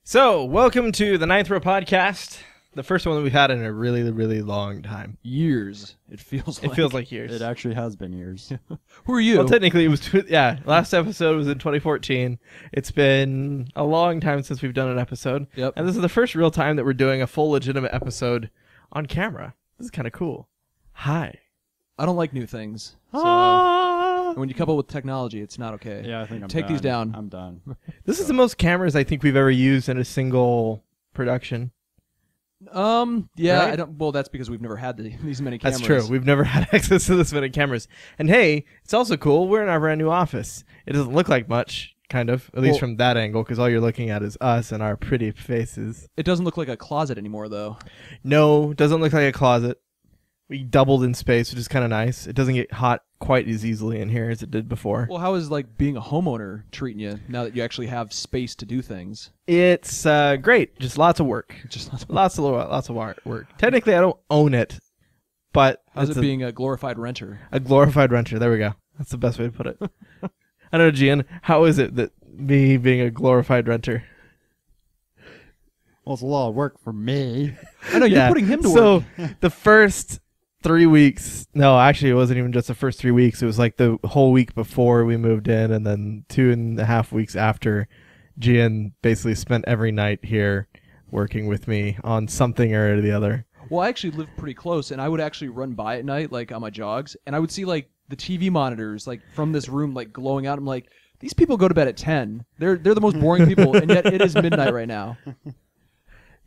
So, welcome to the Ninth Row Podcast, the first one that we've had in a really, really long time. Years. It feels like years. It actually has been years. Who are you? Well, technically, it was, last episode was in 2014. It's been a long time since we've done an episode. Yep. And this is the first real time that we're doing a full legitimate episode on camera. This is kind of cool. Hi. I don't like new things. So when you couple with technology, it's not okay. Yeah, I think I'm Take done. these down. I'm done. This is the most cameras I think we've ever used in a single production. Yeah, Right? I don't. Well, that's because we've never had these many cameras. That's true. We've never had access to this many cameras. And hey, it's also cool. We're in our brand new office. It doesn't look like much, kind of, at least from that angle, because all you're looking at is us and our pretty faces. It doesn't look like a closet anymore, though. No, it doesn't look like a closet. We doubled in space, which is kind of nice. It doesn't get hot quite as easily in here as it did before. Well, how is being a homeowner treating you now that you actually have space to do things? It's great. Just lots of work. Just lots of work. Technically, I don't own it, but how's it being a glorified renter? A glorified renter. There we go. That's the best way to put it. I don't know, Gian. How is it that me being a glorified renter? Well, it's a lot of work for me. I know you're putting him to work. So the first 3 weeks, no, actually it wasn't even just the first 3 weeks. It was like the whole week before we moved in, and then 2.5 weeks after. Gian basically spent every night here working with me on something or the other. Well, I actually live pretty close, and I would actually run by at night, on my jogs, and I would see the TV monitors from this room glowing out. I'm like, these people go to bed at 10. They're the most boring people, and yet it is midnight right now.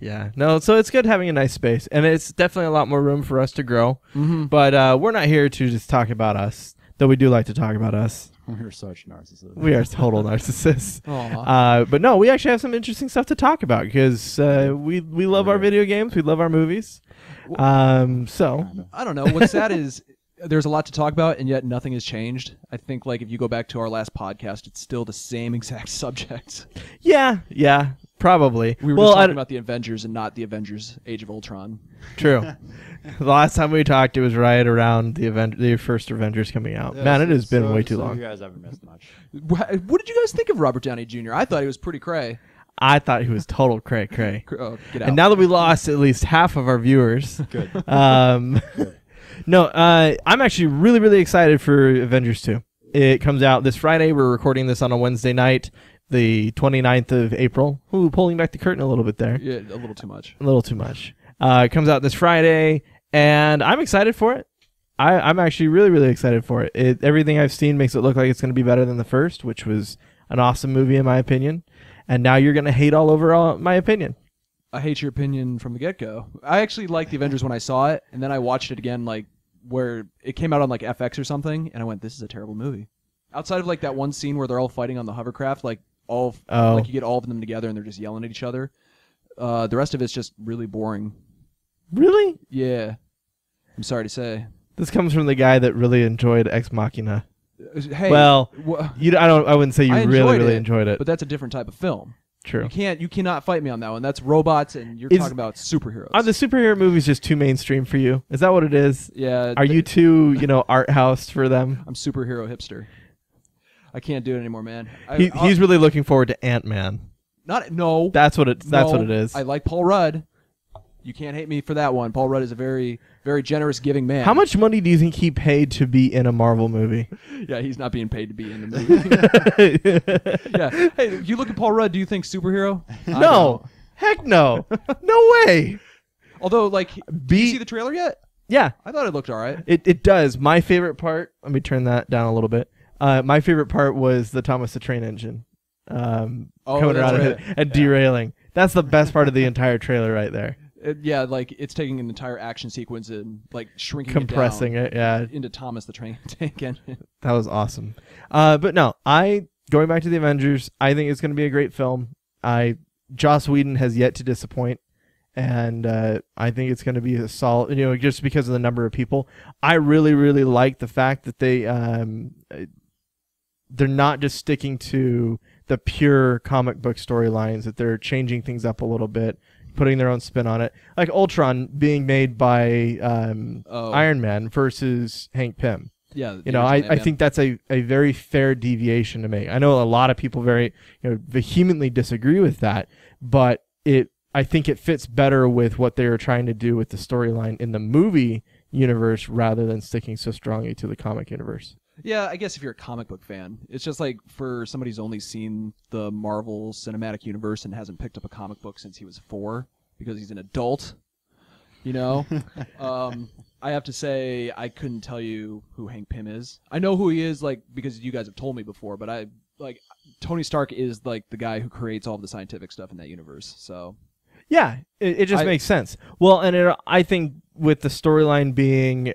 Yeah, no, so it's good having a nice space, and it's definitely a lot more room for us to grow. Mm-hmm. But we're not here to just talk about us, though we do like to talk about us. We're such narcissists. We are total narcissists. Aw. But no, we actually have some interesting stuff to talk about because we love our video games, we love our movies. So I don't know. What's sad is there's a lot to talk about, and yet nothing has changed. I think if you go back to our last podcast, it's still the same exact subject. yeah, probably. We were just talking about the Avengers and not the Avengers Age of Ultron. True. The last time we talked, it was right around the first Avengers coming out. Yeah, Man, it has been way too long. You guys haven't missed much. What did you guys think of Robert Downey Jr.? I thought he was pretty cray. I thought he was total cray. Oh, get out. And now that we lost at least half of our viewers, Good. No, I'm actually really, really excited for Avengers 2. It comes out this Friday. We're recording this on a Wednesday night, the 29th of April. Ooh, pulling back the curtain a little bit there. Yeah, a little too much. A little too much. It comes out this Friday, and I'm excited for it. I'm actually really, really excited for it. Everything I've seen makes it look like it's going to be better than the first, which was an awesome movie in my opinion. And now you're going to hate all over my opinion. I hate your opinion from the get-go. I actually liked the Avengers when I saw it, and then I watched it again where it came out on FX or something, and I went, this is a terrible movie. Outside of that one scene where they're all fighting on the hovercraft, you get all of them together and they're just yelling at each other. The rest of it's just really boring. Really? Yeah. I'm sorry to say. This comes from the guy that really enjoyed Ex Machina. Hey, well, I wouldn't say you really enjoyed it. But that's a different type of film. True. You cannot fight me on that one. That's robots, and you're talking about superheroes. Are the superhero movies just too mainstream for you? Is that what it is? Yeah. Are you too, art house for them? I'm superhero hipster. I can't do it anymore, man. He's really looking forward to Ant-Man. No. That's what it is. I like Paul Rudd. You can't hate me for that one. Paul Rudd is a very, very generous, giving man. How much money do you think he paid to be in a Marvel movie? Yeah, he's not being paid to be in the movie. Yeah. Hey, you look at Paul Rudd, do you think superhero? No. Heck no. No way. Although, did you see the trailer yet? Yeah. I thought it looked all right. It does. My favorite part, let me turn that down a little bit. My favorite part was the Thomas the Train Engine coming around and derailing. That's the best part of the entire trailer right there. It's taking an entire action sequence and shrinking compressing it down into Thomas the Train Tank Engine. That was awesome. But no, going back to the Avengers, I think it's going to be a great film. Joss Whedon has yet to disappoint, and I think it's going to be a solid. Just because of the number of people, I really, really like the fact that they're not just sticking to the pure comic book storylines, that they're changing things up a little bit, putting their own spin on it. Like Ultron being made by Iron Man versus Hank Pym. Yeah, You know, I think that's a very fair deviation to make. I know a lot of people very vehemently disagree with that, but I think it fits better with what they were trying to do with the storyline in the movie universe rather than sticking so strongly to the comic universe. Yeah, I guess if you're a comic book fan, it's just like for somebody who's only seen the Marvel Cinematic Universe and hasn't picked up a comic book since he was 4 because he's an adult. You know, I have to say I couldn't tell you who Hank Pym is. I know who he is, like because you guys have told me before. But Tony Stark is like the guy who creates all of the scientific stuff in that universe. So yeah, it just makes sense. Well, and I think with the storyline being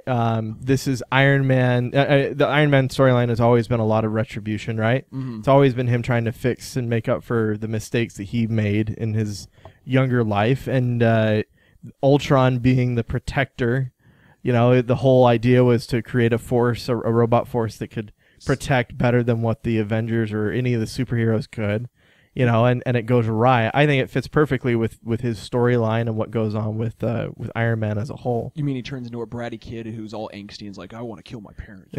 this is Iron Man. The Iron Man storyline has always been a lot of retribution, right? Mm-hmm. It's always been him trying to fix and make up for the mistakes that he made in his younger life, and Ultron being the protector. You know, the whole idea was to create a force, a robot force that could protect better than what the Avengers or any of the superheroes could. You know, and it goes awry. I think it fits perfectly with his storyline and what goes on with Iron Man as a whole. You mean he turns into a bratty kid who's all angsty and is like, I want to kill my parents?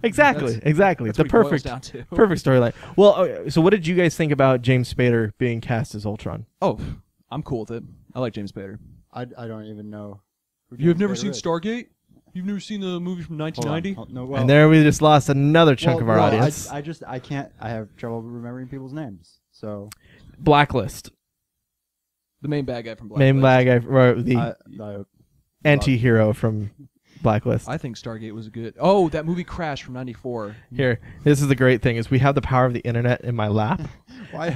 Exactly. That's the what he boils perfect down to. perfect storyline. Well, okay, so what did you guys think about James Spader being cast as Ultron? Oh, I'm cool with it. I like James Spader. I don't even know. You have never Spader seen is. Stargate? You've never seen the movie from 1990? No, well, And there we just lost another chunk of our well, audience. I can't. I have trouble remembering people's names. So Blacklist. The main bad guy from Blacklist. Main bad guy, or the I anti-hero from Blacklist. I think Stargate was a good... Oh, that movie Crash from 94. Here, this is the great thing, is we have the power of the internet in my lap. why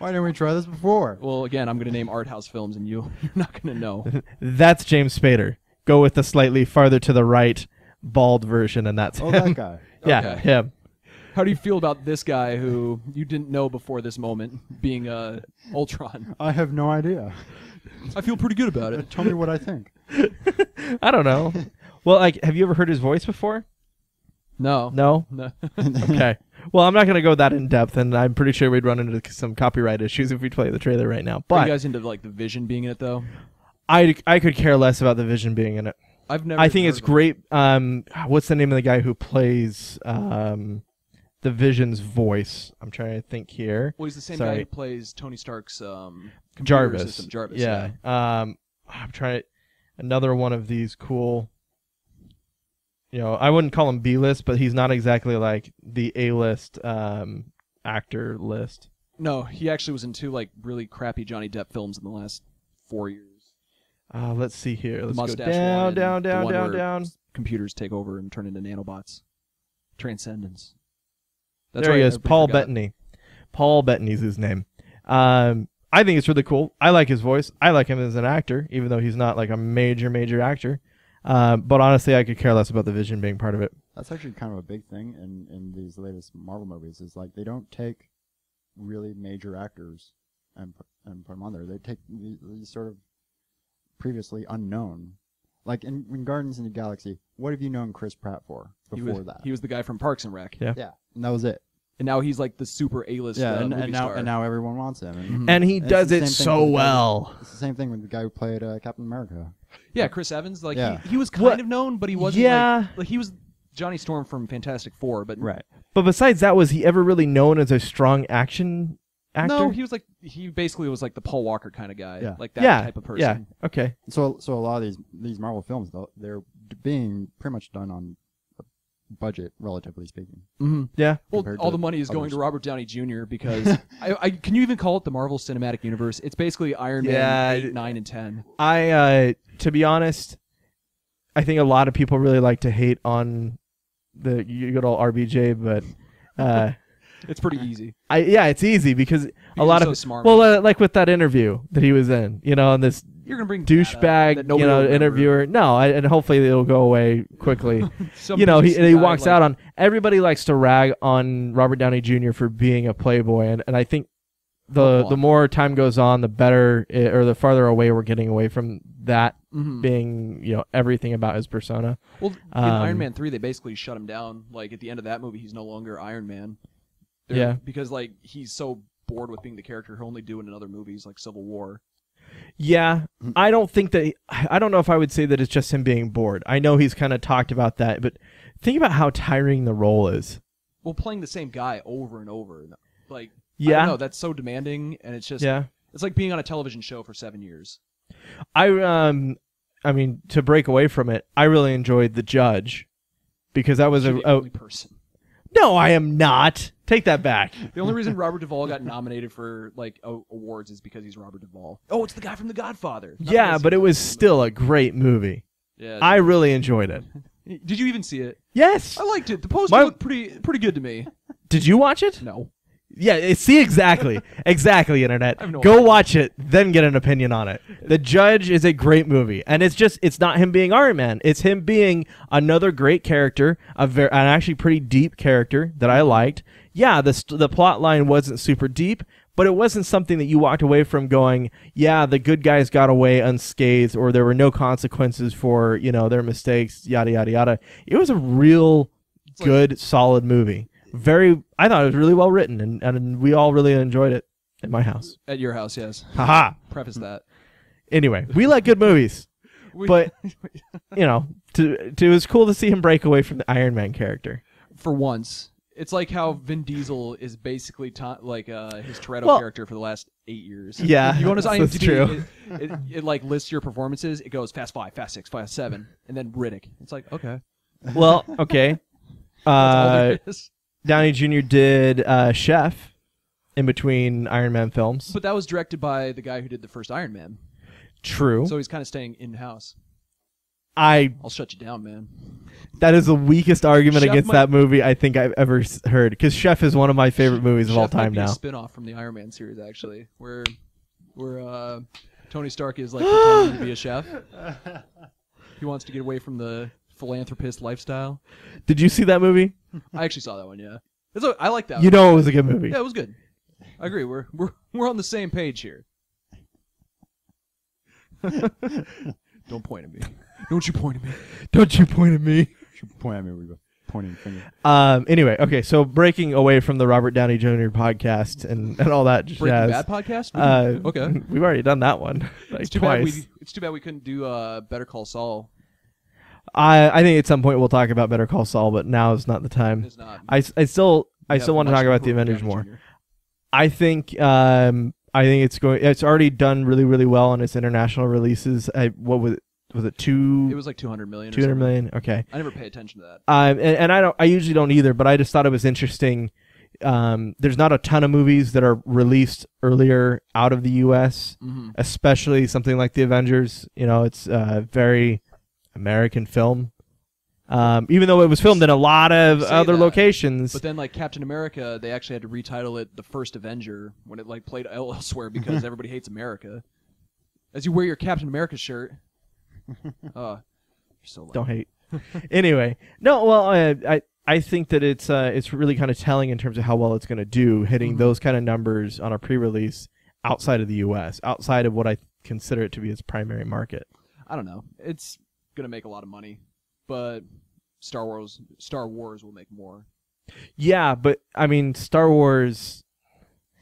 didn't we try this before? Well, again, I'm going to name art house films, and you're not going to know. That's James Spader. Go with the slightly farther to the right bald version, and that's him. that guy. Yeah, Okay. him. How do you feel about this guy who you didn't know before this moment being Ultron? I have no idea. I feel pretty good about it. Tell me what I think. I don't know. Well, have you ever heard his voice before? No. No? No. Okay. Well, I'm not going to go that in depth, and I'm pretty sure we'd run into some copyright issues if we play the trailer right now. Are But you guys into like the Vision being in it though? I could care less about the Vision being in it. I've never. I think heard it's of him. great. What's the name of the guy who plays the Vision's voice? I'm trying to think here. Well, he's the same Sorry. guy who plays Tony Stark's computer Jarvis. system. Jarvis. Yeah. I'm trying another one of these cool. You know, I wouldn't call him B-list, but he's not exactly like the A-list actor list. No, he actually was in 2 like really crappy Johnny Depp films in the last 4 years. Let's see here. The Let's go mustache down, one and down, the down, one down, where down. Computers take over and turn into nanobots. Transcendence. There he is, Paul Bettany. Paul Bettany's his name. I think it's really cool. I like his voice. I like him as an actor, even though he's not like a major actor. But honestly, I could care less about the Vision being part of it. That's actually kind of a big thing in these latest Marvel movies. Is like they don't take really major actors and put them on there. They take these sort of previously unknown. Like in Guardians of the Galaxy, what have you known Chris Pratt for before that? He was the guy from Parks and Rec. Yeah. Yeah, and that was it. And now he's like the super A-list movie and star. now everyone wants him. Mhm. And he It's does the it same thing so with the guy- well. It's the same thing with the guy who played Captain America. Yeah, Chris Evans. Like Yeah. he was kind What- of known, but he wasn't. Yeah. Like he was Johnny Storm from Fantastic Four, but But besides that, was he ever really known as a strong action actor? no, he basically was like the Paul Walker kind of guy, Yeah. like that yeah, type of person. Yeah. Okay. So a lot of these Marvel films, though, they're being pretty much done on a budget, relatively speaking. Mm-hmm. Yeah. Well, Compared all to the money is going others. to Robert Downey Jr. because I can you even call it the Marvel Cinematic Universe? It's basically Iron Man Yeah. 8, 9, and 10. To be honest, I think a lot of people really like to hate on the good old RBJ, but It's pretty easy. it's easy because a You're lot so of smart. well, like with that interview that he was in, and this You're gonna bring data douchebag, that nobody will remember. interviewer. No, and hopefully it'll go away quickly. Some he douchey guy, walks like- out on. Everybody likes to rag on Robert Downey Jr. for being a playboy, and I think the more time goes on, the better or the farther away we're getting away from that Mhm. being everything about his persona. Well, in Iron Man 3, they basically shut him down. Like, at the end of that movie, he's no longer Iron Man. Yeah. Because, like, he's so bored with being the character, he'll only do it in other movies, like Civil War. Yeah, I don't know if I would say that it's just him being bored. I know he's kind of talked about that, but think about how tiring the role is. Well, playing the same guy over and over, like, Yeah. I don't know, that's so demanding, and it's just, it's like being on a television show for 7 years. I mean, to break away from it, I really enjoyed The Judge because that was You're the only person. No, I am not. Take that back. The only reason Robert Duvall got nominated for like awards is because he's Robert Duvall. Oh, it's the guy from The Godfather. Yeah, but it was still a great movie. Yeah, I really enjoyed it. Did you even see it? Yes. I liked it. The poster looked pretty good to me. Did you watch it? No. Yeah, see, exactly. Exactly, Internet. I have no Go idea. watch it, then get an opinion on it. The Judge is a great movie, and it's not him being Iron Man. It's him being another great character, an actually pretty deep character that I liked. Yeah, the plot line wasn't super deep, but it wasn't something that you walked away from going, yeah, the good guys got away unscathed, or there were no consequences for, their mistakes, yada, yada, yada. It was a real good, solid movie. I thought it was really well written, and we all really enjoyed it at my house. At your house, yes. Haha. Preface that. Anyway, we like good movies, but it was cool to see him break away from the Iron Man character. For once. It's like how Vin Diesel is basically his Toretto character for the last 8 years. Yeah, you go on his that's IMDb, true. It like lists your performances. It goes Fast 5, Fast 6, Fast 7, and then Riddick. It's like, okay. Well, okay. That's all there is. Downey Jr. did Chef in between Iron Man films. But that was directed by the guy who did the first Iron Man. True. So he's kind of staying in-house. I'll shut you down, man. That is the weakest argument Chef against that movie I think I've ever heard, because Chef is one of my favorite movies of all time now. Chef might be a spin-off from the Iron Man series, actually, where Tony Stark is like pretending to be a chef. He wants to get away from the philanthropist lifestyle. Did you see that movie? I actually saw that one. Yeah, I like that. You know, it was a good movie. Yeah, it was good. I agree. We're on the same page here. Don't point at me. Don't you point at me. Don't you point at me. You point at me with a pointing finger. Anyway, okay, so breaking away from the Robert Downey Jr. podcast and all that Breaking jazz. Bad podcast? Okay. We've already done that one. Like, It's too twice. bad we couldn't do Better Call Saul. I think at some point we'll talk about Better Call Saul, but now is not the time. It's not. I still want to talk about the Avengers more. I think it's already done really, really well on its international releases. What was it? Was it two? It was like 200 million. 200 million. Okay. I never pay attention to that. And I usually don't either, but I just thought it was interesting. There's not a ton of movies that are released earlier out of the U.S., especially something like the Avengers. It's a very American film. Even though it was filmed in a lot of other locations. But then, like Captain America, they actually had to retitle it The First Avenger when it like played elsewhere because everybody hates America. As you wear your Captain America shirt. You're so loud. Don't hate. Anyway, no. Well, I think that it's really kind of telling in terms of how well it's going to do, hitting those kind of numbers on a pre-release outside of the U.S., outside of what I consider it to be its primary market. I don't know. It's going to make a lot of money, but Star Wars will make more. Yeah, but I mean, Star Wars.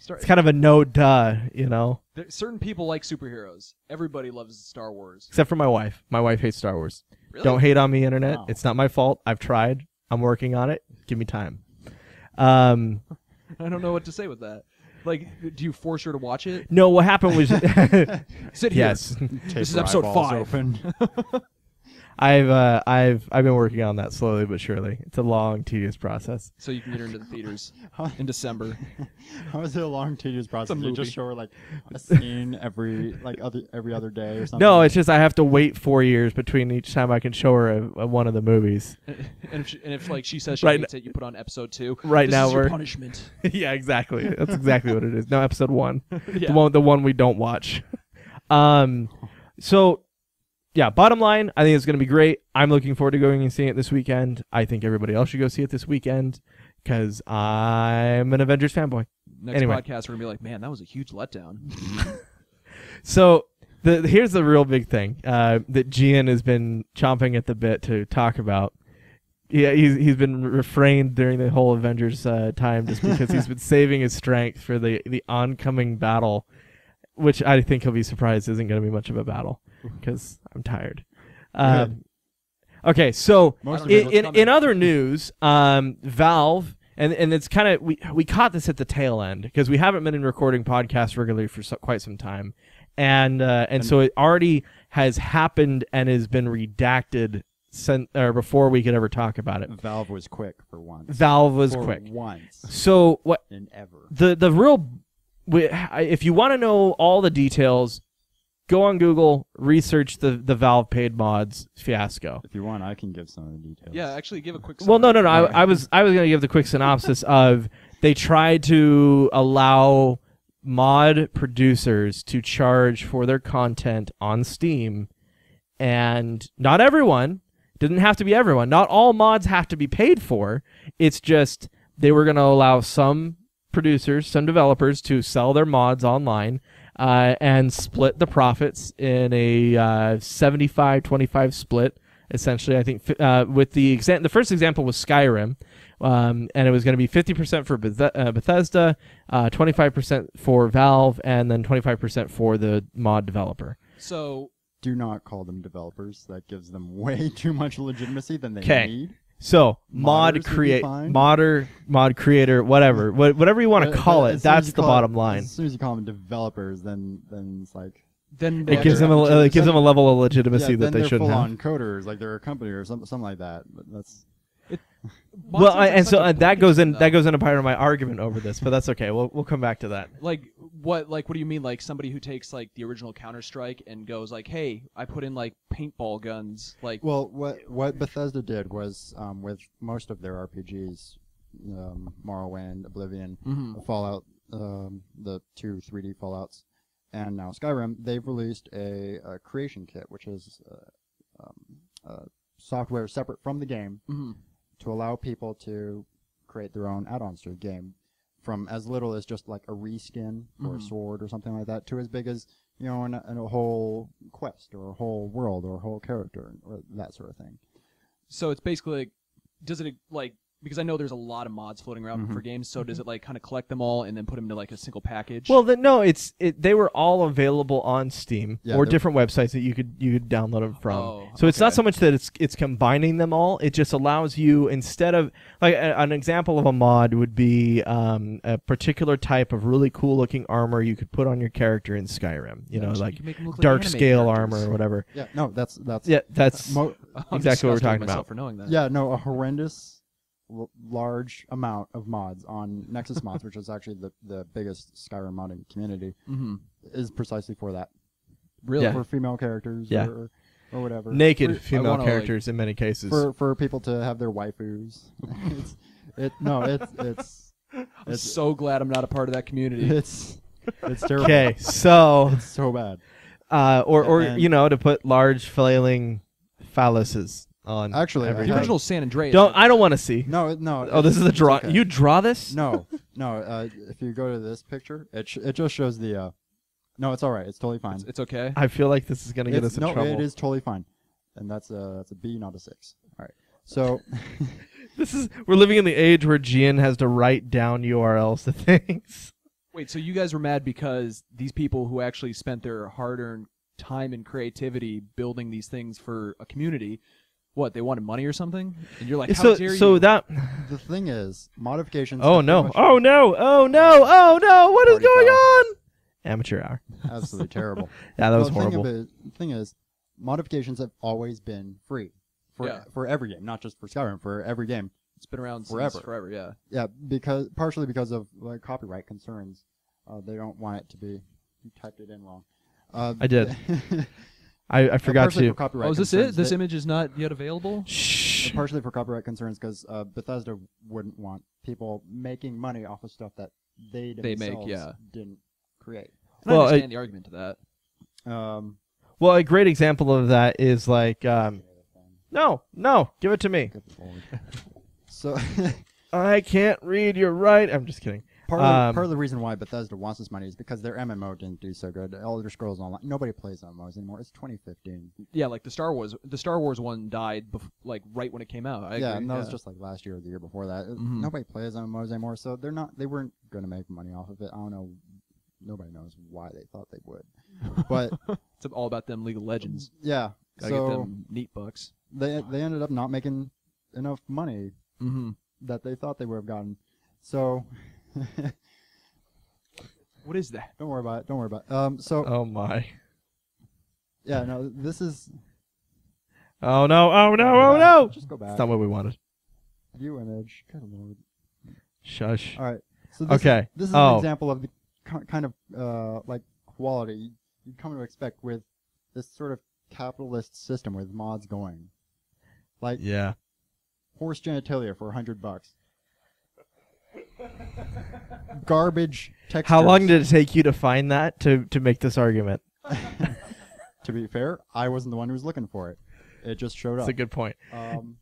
It's kind of a no-duh, Certain people like superheroes. Everybody loves Star Wars. Except for my wife. My wife hates Star Wars. Really? Don't hate on me, Internet. Wow. It's not my fault. I've tried. I'm working on it. Give me time. I don't know what to say with that. Like, do you force her to watch it? No, what happened was... Sit here. Yes. This is episode 5. Open. I've been working on that slowly but surely. It's a long, tedious process. So you can get her into the theaters in December. How is it a long, tedious process? It's a You just movie. show her like a scene every other day or something. No, it's just I have to wait 4 years between each time I can show her one of the movies. And if like she says she Right hates it, you put on episode 2. Right this now is your we're- punishment. Yeah, exactly. That's exactly what it is. No, episode 1. Yeah. The one we don't watch. So, yeah, bottom line, I think it's going to be great. I'm looking forward to going and seeing it this weekend. I think everybody else should go see it this weekend because I'm an Avengers fanboy. Next Anyway. podcast, we're going to be like, man, that was a huge letdown. So here's the real big thing that Gian has been chomping at the bit to talk about. Yeah, he's been refrained during the whole Avengers time just because he's been saving his strength for the oncoming battle. which I think he'll be surprised isn't going to be much of a battle because I'm tired. Okay, so in other news, Valve, and it's kind of we caught this at the tail end because we haven't been in recording podcasts regularly for quite some time, and so it already has happened and has been redacted before we could ever talk about it. Valve was quick for once. Valve was quick once. So what? And ever. The real, if you want to know all the details, go on Google, research the Valve paid mods fiasco. If you want, I can give some of the details. Yeah, actually, give a quick. Well, no. I was going to give the quick synopsis of they tried to allow mod producers to charge for their content on Steam, and not everyone. Didn't have to be everyone. Not all mods have to be paid for. It's just they were going to allow some producers, some developers to sell their mods online and split the profits in a 75-25 split. Essentially, I think with the first example was Skyrim, and it was going to be 50% for Bethesda, 25% for Valve, and then 25% for the mod developer. So. Do not call them developers. That gives them way too much legitimacy than they need. So mod creator, whatever you want to call it. That's the bottom line. As soon as you call them developers, then it's like it gives them a level of legitimacy that they shouldn't have. Full-on coders, like they're a company or something like that. But that's. Well, that goes into part of my argument over this, but that's okay. We'll come back to that. What do you mean? Like somebody who takes like the original Counter-Strike and goes like, "Hey, I put in like paintball guns." Like, well, what Bethesda did was with most of their RPGs, Morrowind, Oblivion, Fallout, the 2 3D Fallouts, and now Skyrim, they've released a creation kit, which is software separate from the game. To allow people to create their own add-ons to a game, from as little as just like a reskin or a sword or something like that, to as big as in a whole quest or a whole world or a whole character or that sort of thing. So it's basically like, does it like, because I know there's a lot of mods floating around for games, so does it like kind of collect them all and then put them into like a single package? Well, no, they were all available on Steam or different websites that you could download them from. So it's not so much that it's combining them all. It just allows you, instead of like an example of a mod would be a particular type of really cool looking armor you could put on your character in Skyrim. Like dark scale armor or whatever. Yeah, no, that's exactly what we're talking about. For knowing that. Yeah, no, a horrendous large amount of mods on Nexus Mods, which is actually the biggest Skyrim modding community, is precisely for that. Really? For female characters or whatever. Naked female characters in many cases. For people to have their waifus. It's I'm so glad I'm not a part of that community. It's terrible. Okay, so it's so bad. To put large flailing phalluses on. Actually, the original San Andreas. I don't want to see. No. Oh, this is a draw. Okay. You draw this? No. If you go to this picture, it just shows the. No, it's all right. It's totally fine. It's okay. I feel like this is gonna get us in trouble. No, it is totally fine, and that's a B, not a 6. All right. So. We're living in the age where Gian has to write down URLs to things. Wait, so you guys were mad because these people who actually spent their hard-earned time and creativity building these things for a community. What, they wanted money or something? And you're like, how dare you? The thing is, modifications... Oh, no. What is going on? Amateur hour. Absolutely terrible. Yeah, that was horrible. The thing is, modifications have always been free for every game, not just for Skyrim, for every game. It's been around forever, yeah. Yeah, partially because of copyright concerns. They don't want it to be... You typed it in wrong. I did. I forgot to. Oh, is this it? This image is not yet available? Shh. Partially for copyright concerns, because Bethesda wouldn't want people making money off of stuff that they themselves didn't create. I understand the argument to that. Well, a great example of that is like, no, give it to me. So I can't read. You're right. I'm just kidding. Part of the reason why Bethesda wants this money is because their MMO didn't do so good. Elder Scrolls Online, nobody plays MMOs anymore. It's 2015. Yeah, like the Star Wars one died right when it came out. And that was just like last year or the year before that. Nobody plays MMOs anymore, so they weren't going to make money off of it. I don't know nobody knows why they thought they would. But It's all about them League of Legends. yeah, Gotta get so them neat bucks. they ended up not making enough money Mm-hmm. that they thought they would have gotten. So What is that? don't worry about it. Don't worry about it. So Oh my. yeah, no, this is. Oh no. Oh no. Oh no. Just go back. That's not what we wanted. View image. Good lord. Shush. All right. So this Okay. This is Oh. an example of the kind of like quality you'd come to expect with this sort of capitalist system with mods going. Like Yeah. horse genitalia for $100. Garbage textures. How long did it take you to find that to make this argument? To be fair, I wasn't the one who was looking for it. It just showed That's up. a good point. And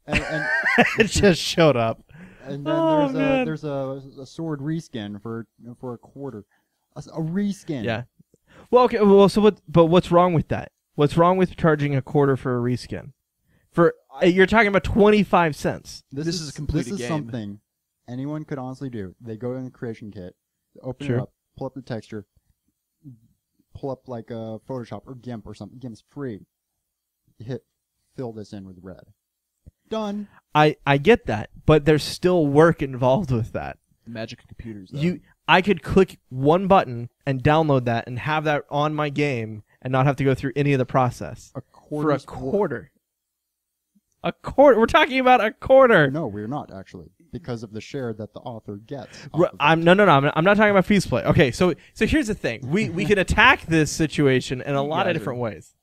It just showed up. and then Oh, man. there's a sword reskin for a quarter. A reskin. Yeah. Well, okay. Well, so what? But what's wrong with that? What's wrong with charging a quarter for a reskin? You're talking about 25 cents. This is a complete This is game. something anyone could honestly do. They go in the creation kit, open Sure. it up, pull up the texture, pull up like a Photoshop or GIMP or something. GIMP's free. You hit fill this in with red. Done. I get that, but there's still work involved with that. Magic of computers. Though. I could click one button and download that and have that on my game and not have to go through any of the process A for a quarter's quarter. A quarter. We're talking about a quarter. No, we're not actually, because of the share that the author gets. off of it. I'm not talking about fees play. Okay, so here's the thing. We can attack this situation in a lot of guys different ways,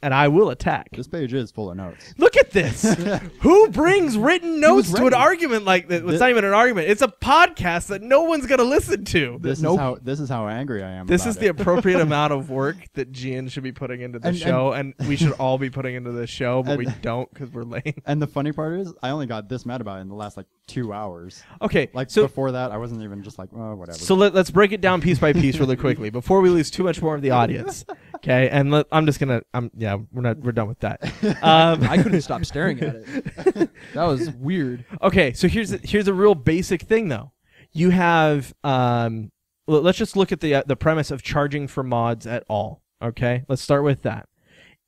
and I will attack. This page is full of notes. Look at this. Who brings written notes to an ready. argument like this? It's not even an argument. It's a podcast that no one's going to listen to. This is how angry I am. This about is the it. appropriate amount of work that Gian should be putting into the show, and we should all be putting into the show, but we don't because we're lame. And the funny part is, I only got this mad about it in the last 2 hours. Okay, Like so before that, I wasn't even just like, oh, whatever. So let's break it down piece by piece really quickly before we lose too much more of the audience. Okay, and we're done with that. I couldn't stop staring at it. That was weird. Okay, so here's a real basic thing though. You have let's just look at the premise of charging for mods at all. Okay, let's start with that.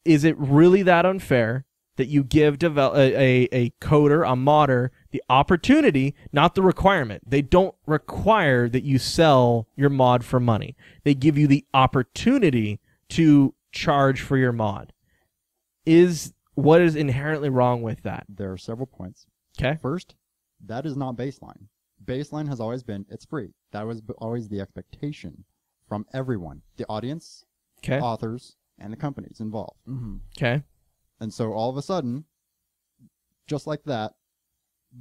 Is it really that unfair that you give a coder, a modder, the opportunity, not the requirement? They don't require that you sell your mod for money. They give you the opportunity to charge for your mod. What is inherently wrong with that? There are several points. Okay. First, that is not baseline. Baseline has always been it's free. That was always the expectation from everyone, the audience, Okay. authors, and the companies involved. Mm-hmm. Okay. And so all of a sudden, just like that,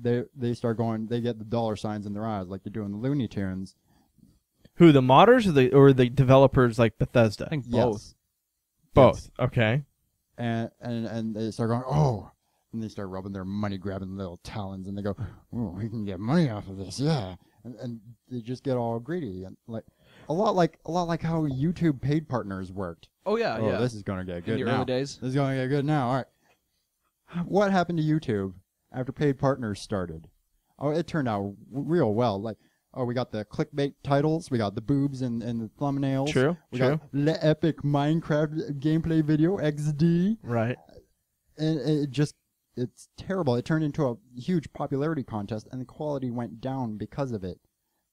they start going. They get the dollar signs in their eyes, like they're doing the Looney Tunes. Who, the modders or the developers like Bethesda? I think both. Yes. Both. Yes. Okay. And they start going, oh, and they start rubbing their money grabbing little talons, and they go, oh, we can get money off of this, yeah, and they just get all greedy, and like a lot like how YouTube paid partners worked. Oh yeah, Oh, yeah. this is gonna get good In the now. early days. This is gonna get good now. All right, what happened to YouTube after paid partners started? Oh, it turned out real well. Like, oh, we got the clickbait titles, we got the boobs and the thumbnails. True. We got the epic Minecraft gameplay video XD. Right. And it's terrible. It turned into a huge popularity contest, and the quality went down because of it.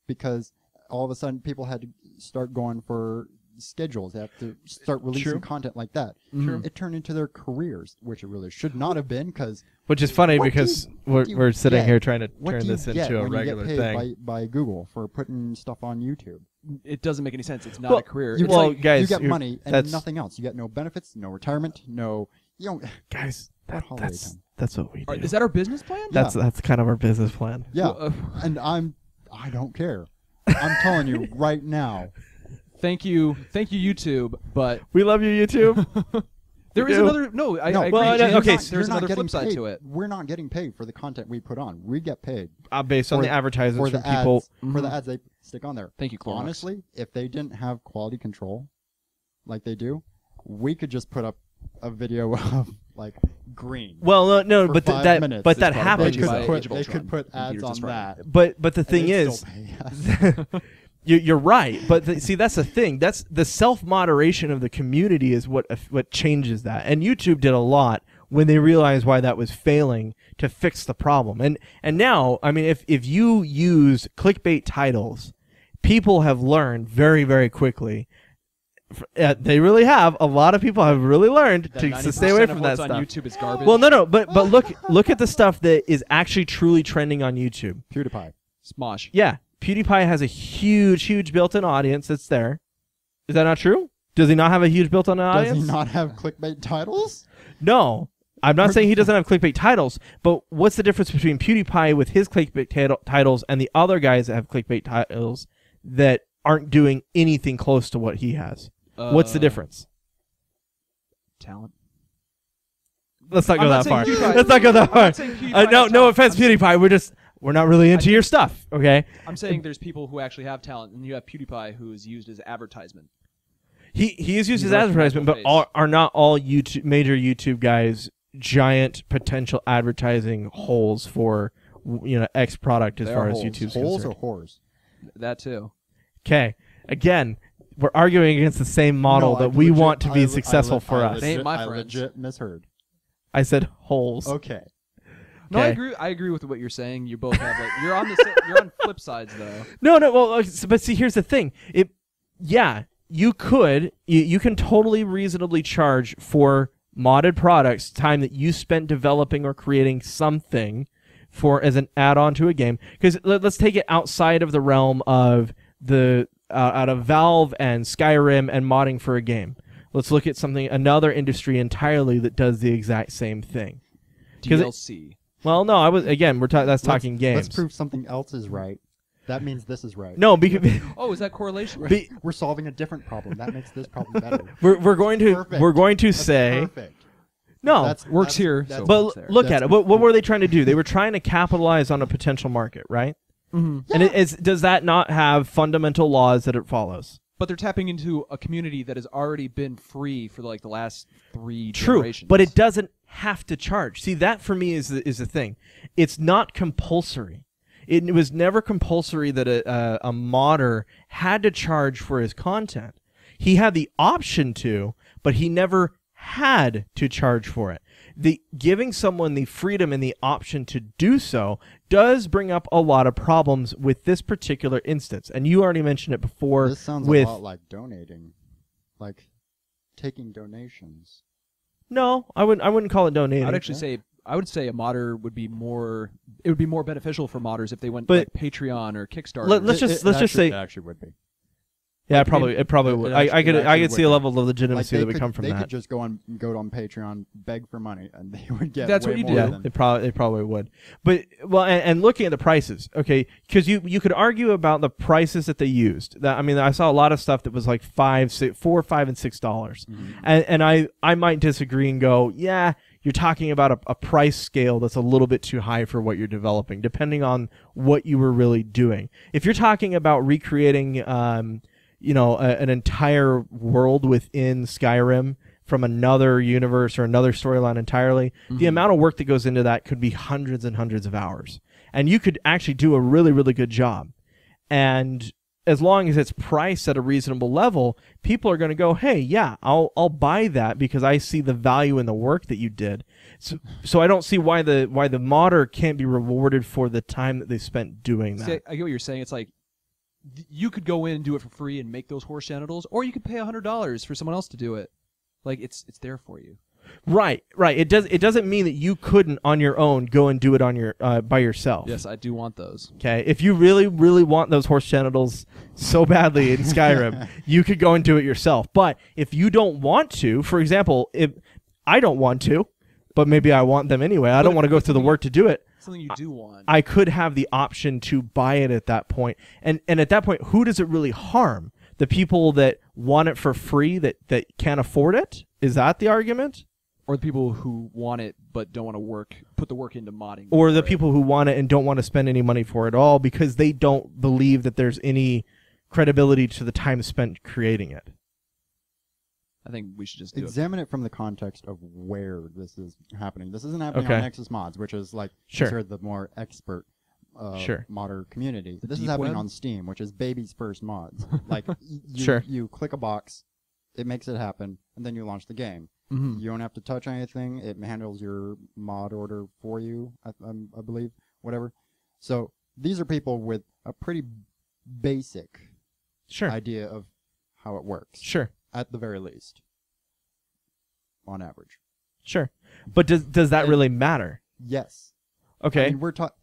Because all of a sudden, people had to start going for schedules. They have to start releasing True. content like that. True. It turned into their careers, which it really should not have been. Because Which is funny What do because you- we're sitting get? here trying to what turn do you this get into a when regular you get paid thing. by Google for putting stuff on YouTube? It doesn't make any sense. It's not Well, a career. You, It's well, like, guys, you get you're- money and that's- nothing else. You get no benefits, no retirement, no. You don't. Guys, What holiday that's time? that's what we do. is that our business plan? That's kind of our business plan. Yeah, Well, and I don't care. I'm telling you right now. Thank you, YouTube. But We love you, YouTube. there is do. another. No, I agree. well, James. okay, There's You're not another getting flip side paid. to it. We're not getting paid for the content we put on. We get paid Based on For- the advertisements for from the ads. people. For the ads they stick on there. Thank you, Clorox. Honestly, if they didn't have quality control, like they do, we could just put up a video of like green. Well, no, for but 5 minutes. but It's that probably They happened. Age could of put, Ultron. they could put ads Computers on destroyed. that. But the and thing they'd is, still pay us. You're right, but see, that's the thing. That's the self-moderation of the community is what changes that. And YouTube did a lot when they realized why that was failing to fix the problem. And now, I mean, if you use clickbait titles, people have learned very, very quickly. They really have. A lot of people have really learned to stay away from that stuff. On YouTube is garbage. Well, no, but look at the stuff that is actually truly trending on YouTube. PewDiePie. Smosh. Yeah. PewDiePie has a huge built-in audience that's there. Is that not true? Does he not have a huge built-in audience? Does he not have clickbait titles? No. I'm not saying he doesn't have clickbait titles, but what's the difference between PewDiePie with his clickbait titles and the other guys that have clickbait titles that aren't doing anything close to what he has? What's the difference? Talent. Let's not go that far. PewDiePie. Let's not go that far. No offense, I'm PewDiePie. We're not really into your stuff, okay? I'm saying there's people who actually have talent, and you have PewDiePie who is used as advertisement. He is used as advertisement, but are not all major YouTube guys giant potential advertising holes for X product as far as YouTube's concerned? Holes or whores? That too. Okay, again, we're arguing against the same model that we want to be successful for us. They ain't my I friends. legit misheard. I said holes. Okay. No, I Okay. agree. I agree with what you're saying. You both have you're on flip sides though. No. Well, but see, here's the thing. You can totally reasonably charge for modded products time that you spent developing or creating something for as an add-on to a game. Because let's take it outside of the realm of the out of Valve and Skyrim and modding for a game. Let's look at another industry entirely that does the exact same thing. DLC. Well, no, talking games. Let's prove something else is right. That means this is right. No, because Oh, is that correlation? We're solving a different problem. That makes this problem better. we're going to That's say perfect. no. Works here. that's- But works there. look at it. What were they trying to do? They were trying to capitalize on a potential market, right? Mm-hmm. And does that not have fundamental laws that it follows? But they're tapping into a community that has already been free for like the last 3 True, generations. but it doesn't have to charge. See, that for me is the thing. It's not compulsory. It was never compulsory that a modder had to charge for his content. He had the option to, but he never had to charge for it. Giving someone the freedom and the option to do so does bring up a lot of problems with this particular instance. And you already mentioned it before. This sounds with a lot like donating, like taking donations. No, I wouldn't call it donating. I'd actually say a modder would be more. It would be more beneficial for modders if they went But- like Patreon or Kickstarter. Let's just say it actually would be. yeah, it probably would. I actually could see a would. level of legitimacy that would come from they that. could just go on Patreon, beg for money, and they would get. That's way what you more do. Yeah, than- they probably would. But and looking at the prices, okay, because you could argue about the prices that they used. I saw a lot of stuff that was like $4, $5, and $6, Mm-hmm. and I might disagree and go, yeah, you're talking about a price scale that's a little bit too high for what you're developing, depending on what you were really doing. If you're talking about recreating, an entire world within Skyrim from another universe or another storyline entirely, the amount of work that goes into that could be hundreds and hundreds of hours. And you could actually do a really, really good job. And as long as it's priced at a reasonable level, people are going to go, hey, yeah, I'll buy that because I see the value in the work that you did. So I don't see why the modder can't be rewarded for the time that they spent doing that. See, I get what you're saying. It's like you could go in and do it for free and make those horse genitals, or you could pay $100 for someone else to do it. Like it's there for you. Right. It doesn't mean that you couldn't on your own go and do it on your by yourself. Yes, I do want those. Okay. If you really, really want those horse genitals so badly in Skyrim, you could go and do it yourself. But if you don't want to, for example, if I don't want to, but maybe I want them anyway, I don't want to go through the work to do it. Something you do want. I could have the option to buy it at that point. And at that point, who does it really harm? The people that want it for free that can't afford it? Is that the argument? Or the people who want it but don't want to put the work into modding. Or the for it. people who want it and don't want to spend any money for it at all because they don't believe that there's any credibility to the time spent creating it. I think we should just do Examine it from the context of where this is happening. This isn't happening Okay. on Nexus Mods, which is like Sure. considered the more expert Sure. modder community. This is deep happening web? on Steam, which is baby's first mods. Like Sure. you click a box, it makes it happen, and then you launch the game. Mhm. You don't have to touch anything. It handles your mod order for you, I believe, whatever. So these are people with a pretty basic Sure. idea of how it works, Sure. at the very least, on average. Sure. But does that really matter? Yes. Okay. I mean, we're talking.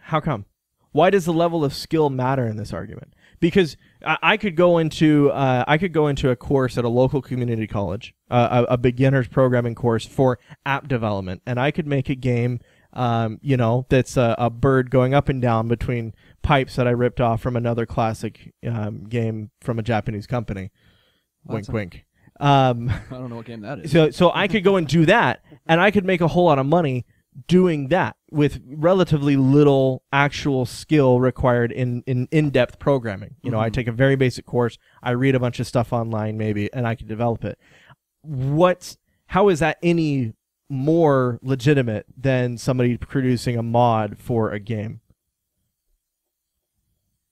How come? Why does the level of skill matter in this argument? Because I could go into a course at a local community college, a beginner's programming course for app development, and I could make a game, that's a bird going up and down between pipes that I ripped off from another classic game from a Japanese company. Wink, wink. I don't know what game that is. So I could go and do that, and I could make a whole lot of money doing that with relatively little actual skill required in-depth programming. I take a very basic course, I read a bunch of stuff online maybe, and I can develop it. How is that any more legitimate than somebody producing a mod for a game?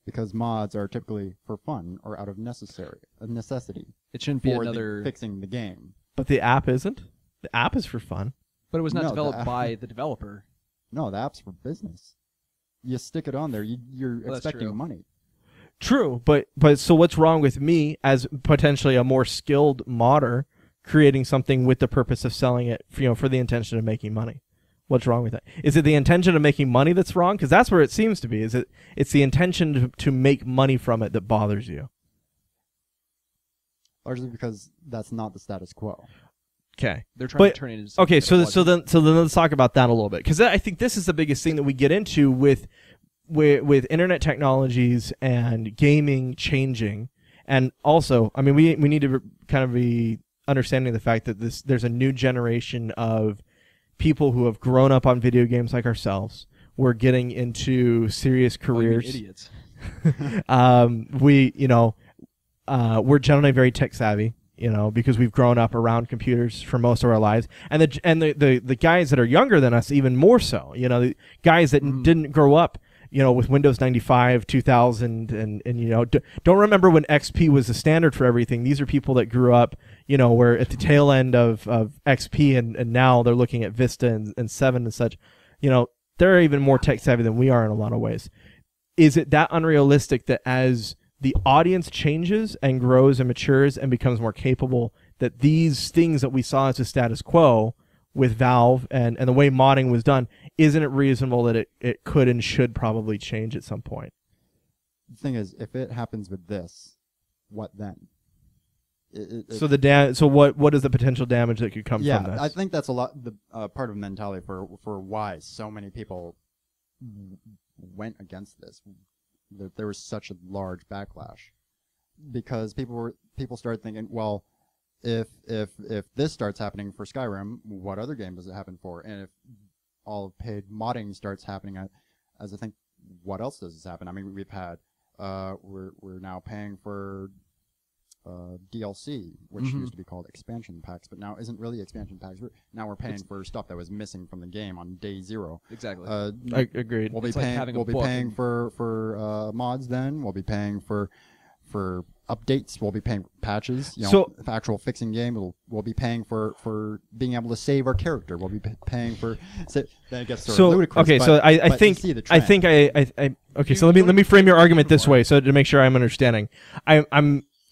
Because mods are typically for fun or out of necessity. It shouldn't be for another. fixing the game. But the app isn't. The app is for fun. But it was not No, developed by the developer. No, the app's for business. You stick it on there, you're Well, that's expecting true. money. True, but so what's wrong with me as potentially a more skilled modder creating something with the purpose of selling it, for the intention of making money? What's wrong with that? Is it the intention of making money that's wrong? Because that's where it seems to be. It's the intention to make money from it that bothers you? Largely because that's not the status quo. Okay. They're trying to turn it into something. Okay, that it so wasn't. then let's talk about that a little bit, because I think this is the biggest thing that we get into with internet technologies and gaming changing, and also, I mean, we need to kind of be understanding the fact that there's a new generation of people who have grown up on video games like ourselves. We're getting into serious careers. Idiots. We're generally very tech savvy. Because we've grown up around computers for most of our lives, and the guys that are younger than us even more so. The guys that didn't grow up, with Windows 95, 2000, and don't remember when XP was the standard for everything. These are people that grew up, where at the tail end of XP, and now they're looking at Vista and 7 and such. They're even more tech savvy than we are in a lot of ways. Is it that unrealistic that as the audience changes and grows and matures and becomes more capable, that these things that we saw as a status quo with Valve and the way modding was done, isn't it reasonable that it could and should probably change at some point? The thing is, if it happens with this, what then? So what is the potential damage that could come from this? Yeah, I think that's a lot the part of mentality for why so many people went against this. There was such a large backlash because people started thinking, well, if this starts happening for Skyrim, what other game does it happen for? And if all paid modding starts happening, as I think, what else does this happen? I mean, we've had we're now paying for DLC, which used to be called expansion packs, but now isn't really expansion packs. Now we're paying for stuff that was missing from the game on day 0. Exactly. I agreed. We'll be It's like paying. having a We'll be book paying and- for mods. Then we'll be paying for updates. We'll be paying for patches. So- for actual fixing game. We'll be paying for being able to save our character. We'll be paying for. Then it gets sort of ludicrous. Okay, but, so I but you think see the I trend. think I okay. So let me frame your argument this way, so to make sure I'm understanding.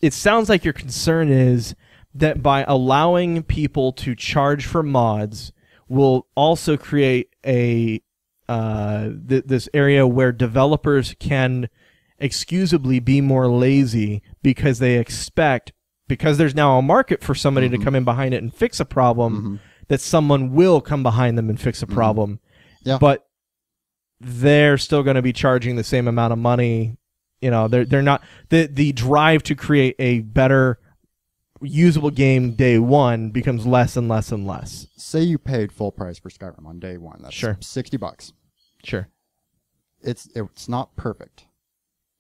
It sounds like your concern is that by allowing people to charge for mods will also create this area where developers can excusably be more lazy because there's now a market for somebody to come in behind it and fix a problem, that someone will come behind them and fix a problem. Yeah. But they're still going to be charging the same amount of money. They're not the drive to create a better usable game day one becomes less and less and less. Say you paid full price for Skyrim on day 1. That's Sure. $60. Sure. It's not perfect.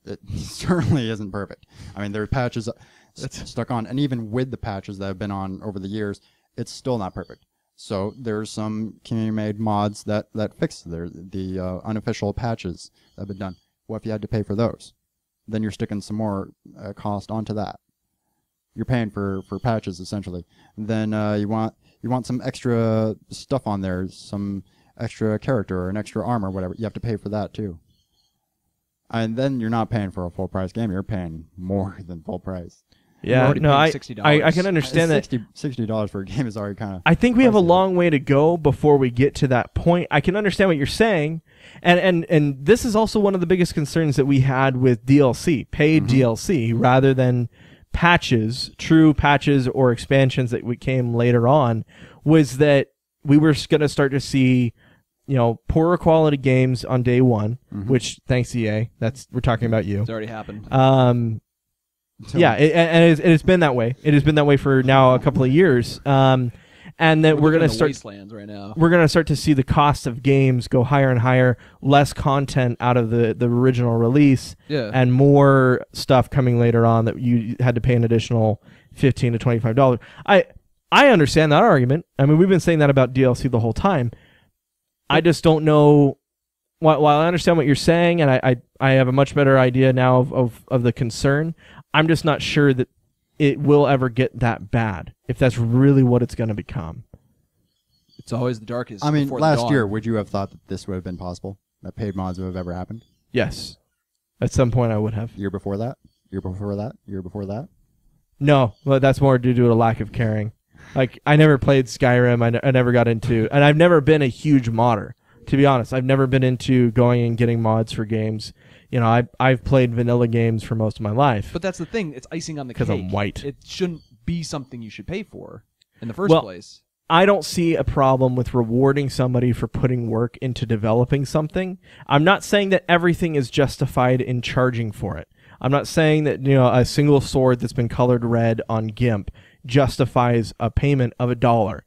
It certainly isn't perfect. I mean, there are patches stuck on, and even with the patches that have been on over the years, it's still not perfect. So there's some community-made mods that fix the unofficial patches that have been done. What if you had to pay for those? Then you're sticking some more cost onto that. You're paying for patches essentially. Then you want some extra stuff on there, some extra character or an extra armor, whatever. You have to pay for that too. And then you're not paying for a full price game. You're paying more than full price. Yeah, no, I can understand that. $60 for a game is already kind of. I think we have a long way to go before we get to that point. I can understand what you're saying, and this is also one of the biggest concerns that we had with DLC, paid DLC, rather than patches, true patches or expansions that came later on, was that we were going to start to see, poorer quality games on day one, which thanks EA, we're talking about you. It's already happened. Yeah, it has been that way. It has been that way for now a couple of years. And then we're going to start wastelands right now. We're going to start to see the cost of games go higher and higher, less content out of the original release, and more stuff coming later on that you had to pay an additional $15 to $25. I understand that argument. I mean, we've been saying that about DLC the whole time. I just don't know. While I understand what you're saying, and I have a much better idea now of the concern, I'm just not sure that it will ever get that bad, if that's really what it's going to become. It's always the darkest. I mean, before last the dawn. year, would you have thought that this would have been possible? That paid mods would have ever happened? Yes. At some point I would have. Year before that? Year before that? Year before that? No, but that's more due to a lack of caring. Like, I never played Skyrim. I never got into... And I've never been a huge modder, to be honest. I've never been into going and getting mods for games. I've played vanilla games for most of my life. But that's the thing. It's icing on the cake. Because I'm white. It shouldn't be something you should pay for in the first place. I don't see a problem with rewarding somebody for putting work into developing something. I'm not saying that everything is justified in charging for it. I'm not saying that a single sword that's been colored red on GIMP justifies a payment of $1.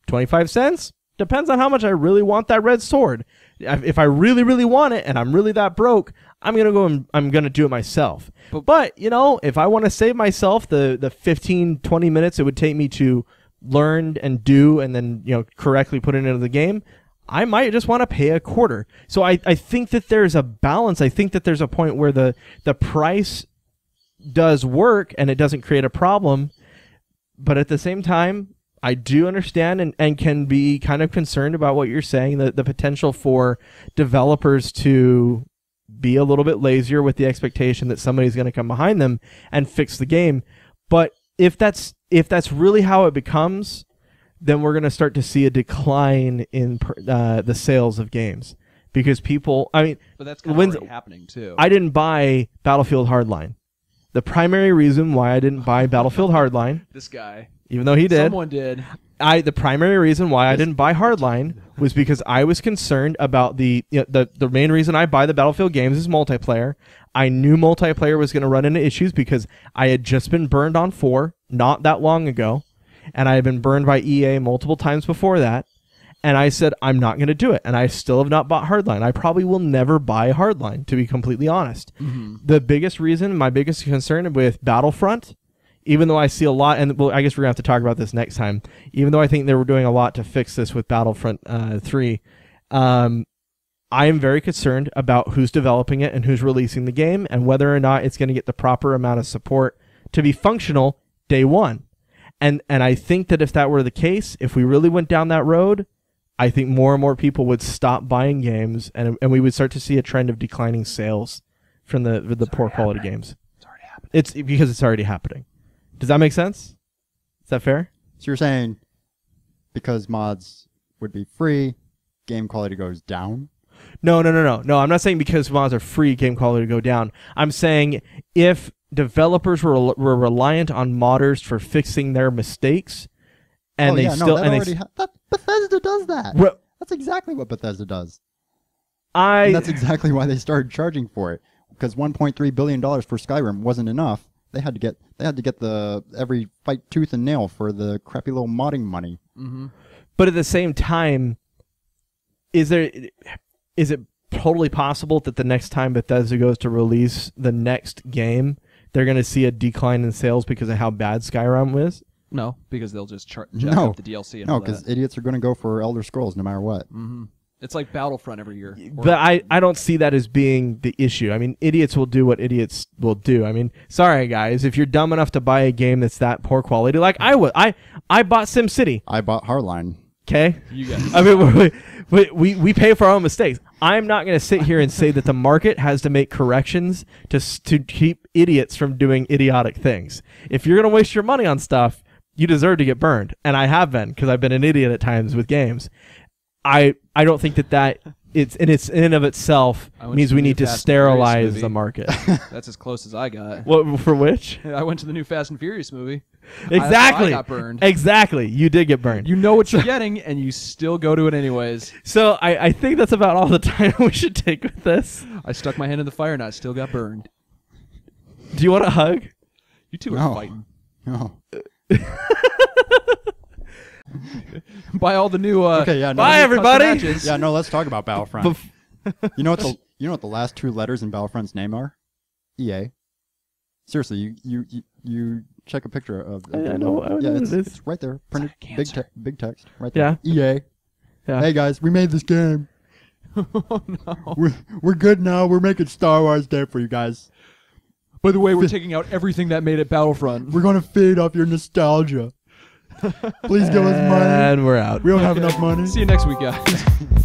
25 cents? Depends on how much I really want that red sword. If I really, really want it and I'm really that broke, I'm going to go and I'm going to do it myself. But if I want to save myself the 15, 20 minutes it would take me to learn and do and then, correctly put it into the game, I might just want to pay a quarter. So I think that there's a balance. I think that there's a point where the price does work and it doesn't create a problem. But at the same time, I do understand and can be kind of concerned about what you're saying, the potential for developers to be a little bit lazier with the expectation that somebody's going to come behind them and fix the game. But if that's really how it becomes, then we're going to start to see a decline in the sales of games. Because people, but that's kind of already happening too. I didn't buy Battlefield Hardline. The primary reason why I didn't buy Battlefield Hardline... This guy. Even though he did. Someone did. The primary reason why I didn't buy Hardline was because I was concerned about the main reason I buy the Battlefield games is multiplayer. I knew multiplayer was going to run into issues because I had just been burned on 4 not that long ago, and I had been burned by EA multiple times before that, and I said, I'm not going to do it, and I still have not bought Hardline. I probably will never buy Hardline, to be completely honest. The biggest reason, my biggest concern with Battlefront, even though I see a lot, and I guess we're going to have to talk about this next time, even though I think they were doing a lot to fix this with Battlefront 3, I am very concerned about who's developing it and who's releasing the game and whether or not it's going to get the proper amount of support to be functional day one. And I think that if that were the case, if we really went down that road, I think more and more people would stop buying games and we would start to see a trend of declining sales from the poor quality games. It's already happening. It's because it's already happening. Does that make sense? Is that fair? So you're saying because mods would be free, game quality goes down? No. I'm not saying because mods are free, game quality go down. I'm saying if developers were reliant on modders for fixing their mistakes, and Bethesda does that. That's exactly what Bethesda does. And that's exactly why they started charging for it, because $1.3 billion for Skyrim wasn't enough. They had to get every fight tooth and nail for the crappy little modding money. Mm-hmm. But at the same time, is it totally possible that the next time Bethesda goes to release the next game, they're going to see a decline in sales because of how bad Skyrim was? No, because they'll just jack No. up the DLC and No, all because that. idiots are going to go for Elder Scrolls no matter what. Mm-hmm. It's like Battlefront every year. But I don't see that as being the issue. I mean, idiots will do what idiots will do. I mean, sorry guys, if you're dumb enough to buy a game that's that poor quality, like I would, I bought SimCity. I bought Hardline. Okay, You guys. I mean, we pay for our own mistakes. I'm not going to sit here and say that the market has to make corrections to keep idiots from doing idiotic things. If you're going to waste your money on stuff, you deserve to get burned, and I have been because I've been an idiot at times with games. I don't think that it's in and of itself means we need to sterilize the market. That's as close as I got. What for which? I went to the new Fast and Furious movie. Exactly. I got burned. Exactly. You did get burned. You know what you're getting, and you still go to it anyways. So I think that's about all the time we should take with this. I stuck my hand in the fire, and I still got burned. Do you want a hug? You two are No. fighting. No. Buy all the new. Okay, yeah. No, Bye, custom everybody. matches. Yeah, no. Let's talk about Battlefront. You know what the last two letters in Battlefront's name are? EA. Seriously, you check a picture of. I know Yeah, what it's, it is. it's right there, printed big text right Yeah. there. EA. Yeah. Hey guys, we made this game. Oh no! We're good now. We're making Star Wars Day for you guys. By the way, we're taking out everything that made it Battlefront. We're gonna feed off your nostalgia. Please give us money. And we're out. We don't have enough money. See you next week, guys.